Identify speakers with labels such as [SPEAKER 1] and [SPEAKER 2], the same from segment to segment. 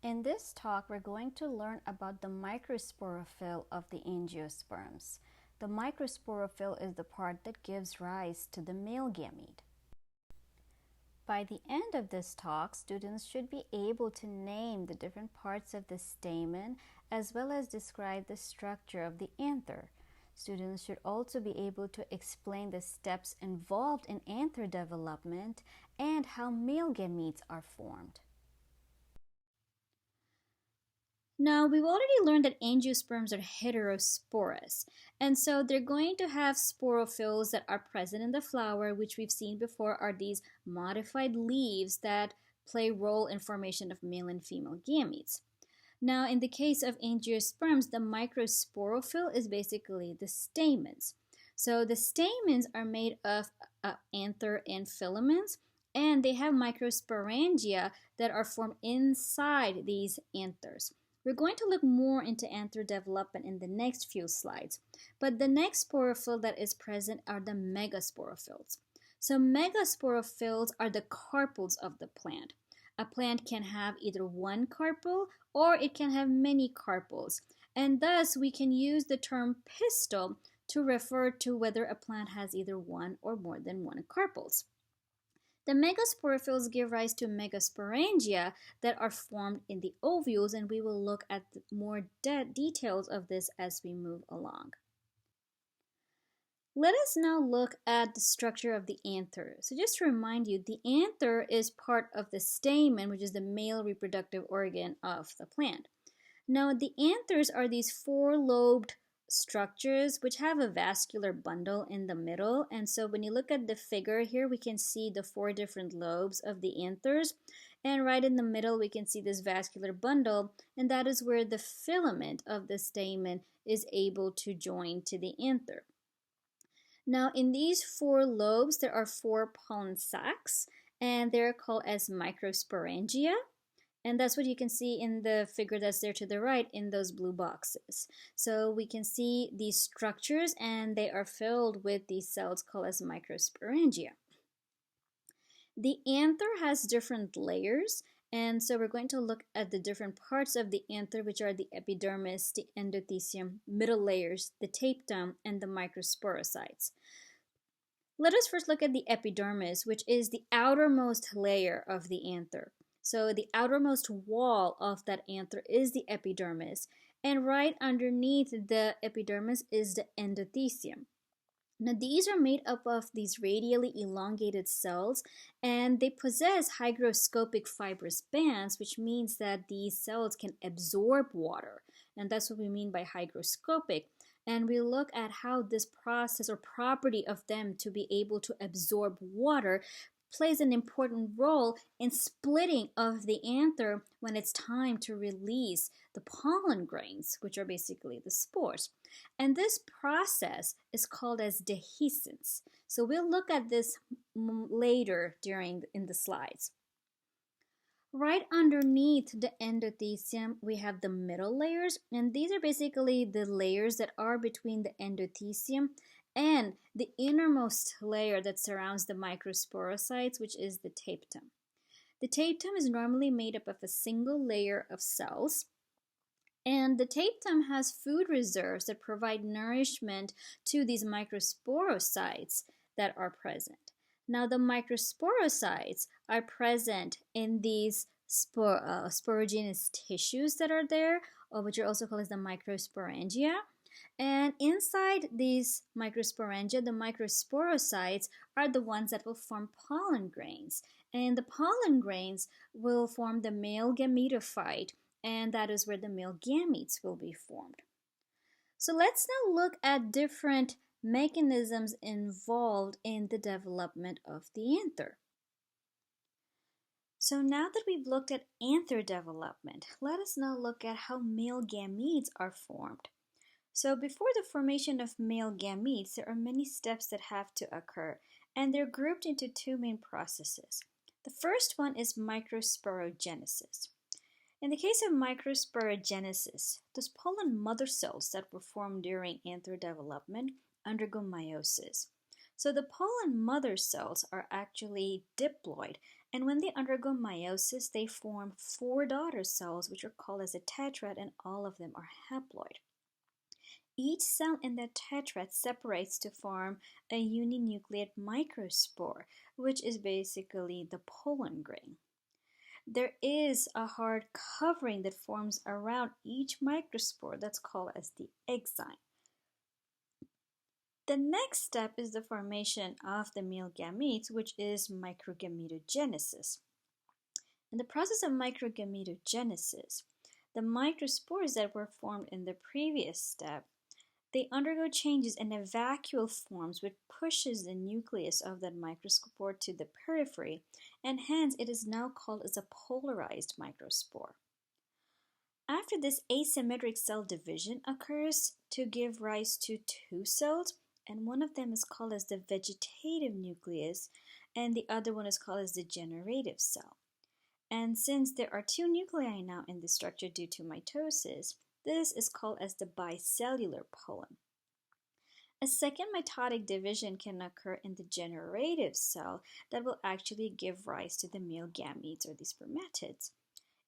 [SPEAKER 1] In this talk, we're going to learn about the microsporophyll of the angiosperms. The microsporophyll is the part that gives rise to the male gamete. By the end of this talk, students should be able to name the different parts of the stamen as well as describe the structure of the anther. Students should also be able to explain the steps involved in anther development and how male gametes are formed. Now, we've already learned that angiosperms are heterosporous, and so they're going to have sporophylls that are present in the flower, which we've seen before are these modified leaves that play a role in formation of male and female gametes. Now, in the case of angiosperms, the microsporophyll is basically the stamens. So the stamens are made of anther and filaments, and they have microsporangia that are formed inside these anthers. We're going to look more into anther development in the next few slides, but the next sporophyll that is present are the megasporophylls. So megasporophylls are the carpels of the plant. A plant can have either one carpel or it can have many carpels, and thus we can use the term pistil to refer to whether a plant has either one or more than one carpels. The megasporophylls give rise to megasporangia that are formed in the ovules, and we will look at more details of this as we move along. Let us now look at the structure of the anther. So just to remind you, the anther is part of the stamen, which is the male reproductive organ of the plant. Now, the anthers are these four-lobed structures which have a vascular bundle in the middle, and so when you look at the figure here, we can see the four different lobes of the anthers, and right in the middle we can see this vascular bundle, and that is where the filament of the stamen is able to join to the anther. Now, in these four lobes there are four pollen sacs, and they're called as microsporangia. And that's what you can see in the figure that's there to the right in those blue boxes. So we can see these structures, and they are filled with these cells called as microsporangia. The anther has different layers, and so we're going to look at the different parts of the anther, which are the epidermis, the endothecium, middle layers, the tapetum, and the microsporocytes. Let us first look at the epidermis, which is the outermost layer of the anther. So the outermost wall of that anther is the epidermis, and right underneath the epidermis is the endothecium. Now these are made up of these radially elongated cells, and they possess hygroscopic fibrous bands, which means that these cells can absorb water, and that's what we mean by hygroscopic. And we look at how this process or property of them to be able to absorb water plays an important role in splitting of the anther when it's time to release the pollen grains, which are basically the spores. And this process is called as dehiscence. So we'll look at this later in the slides. Right underneath the endothecium, we have the middle layers, and these are basically the layers that are between the endothecium and the innermost layer that surrounds the microsporocytes, which is the tapetum. The tapetum is normally made up of a single layer of cells, and the tapetum has food reserves that provide nourishment to these microsporocytes that are present. Now, the microsporocytes are present in these sporogenous tissues that are there, which are also called as the microsporangia. And inside these microsporangia, the microsporocytes are the ones that will form pollen grains. And the pollen grains will form the male gametophyte, and that is where the male gametes will be formed. So let's now look at different mechanisms involved in the development of the anther. So now that we've looked at anther development, let us now look at how male gametes are formed. So before the formation of male gametes, there are many steps that have to occur, and they're grouped into two main processes. The first one is microsporogenesis. In the case of microsporogenesis, those pollen mother cells that were formed during anther development undergo meiosis. So the pollen mother cells are actually diploid, And when they undergo meiosis, they form 4 daughter cells, which are called as a tetrad, and all of them are haploid. Each cell in the tetrad separates to form a uninucleate microspore, which is basically the pollen grain. There is a hard covering that forms around each microspore that's called as the exine. The next step is the formation of the male gametes, which is microgametogenesis. In the process of microgametogenesis, the microspores that were formed in the previous step, they undergo changes and a vacuole forms which pushes the nucleus of that microspore to the periphery, and hence it is now called as a polarized microspore. After this, asymmetric cell division occurs to give rise to 2 cells, and one of them is called as the vegetative nucleus, and the other one is called as the generative cell. And since there are 2 nuclei now in the structure due to mitosis, this is called as the bicellular pollen. A second mitotic division can occur in the generative cell that will actually give rise to the male gametes or the spermatids.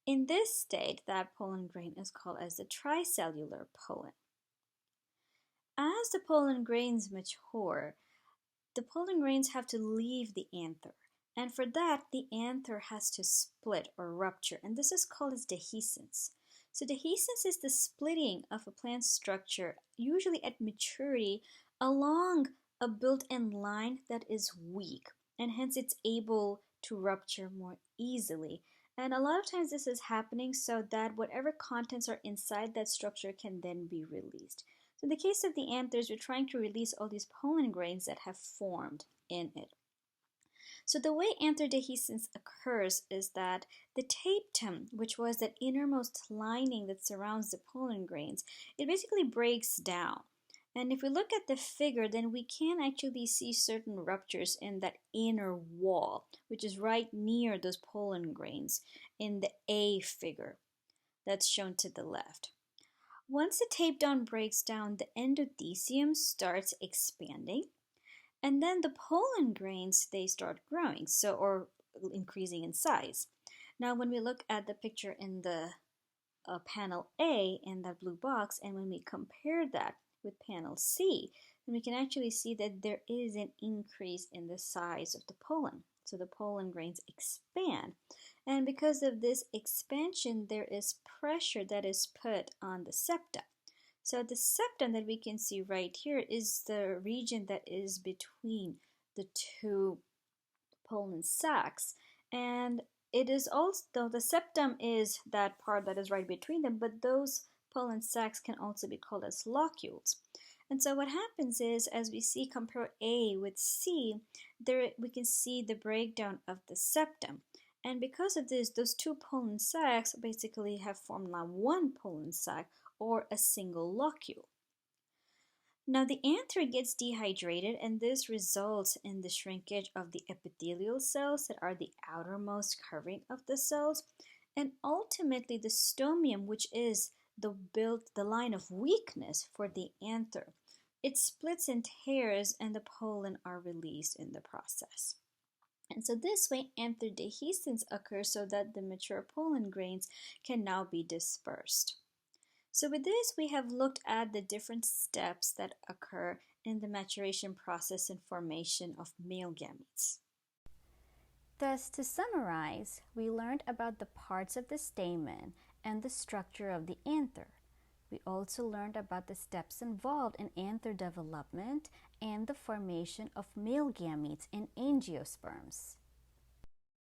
[SPEAKER 1] In this state, that pollen grain is called as the tricellular pollen. As the pollen grains mature, the pollen grains have to leave the anther. And for that, the anther has to split or rupture, and this is called as dehiscence. So dehiscence is the splitting of a plant structure, usually at maturity, along a built-in line that is weak, and hence it's able to rupture more easily. And a lot of times this is happening so that whatever contents are inside that structure can then be released. So in the case of the anthers, we're trying to release all these pollen grains that have formed in it. So the way anther dehiscence occurs is that the tapetum, which was that innermost lining that surrounds the pollen grains, it basically breaks down. And if we look at the figure, then we can actually see certain ruptures in that inner wall, which is right near those pollen grains in the A figure that's shown to the left. Once the tapetum breaks down, the endothecium starts expanding, and then the pollen grains, they start growing, or increasing in size. Now, when we look at the picture in the panel A in that blue box, and when we compare that with panel C, then we can actually see that there is an increase in the size of the pollen. So the pollen grains expand. And because of this expansion, there is pressure that is put on the septum. So the septum that we can see right here is the region that is between the 2 pollen sacs. And it is also, the septum is that part that is right between them, but those pollen sacs can also be called as locules. And so what happens is, as we see, compare A with C, there we can see the breakdown of the septum. And because of this, those 2 pollen sacs basically have formed now 1 pollen sac, or a single locule. Now the anther gets dehydrated, and this results in the shrinkage of the epithelial cells that are the outermost covering of the cells, and ultimately the stomium, which is the line of weakness for the anther. It splits and tears, and the pollen are released in the process. And so this way, anther dehiscence occurs so that the mature pollen grains can now be dispersed. So with this, we have looked at the different steps that occur in the maturation process and formation of male gametes. Thus, to summarize, we learned about the parts of the stamen and the structure of the anther. We also learned about the steps involved in anther development and the formation of male gametes in angiosperms.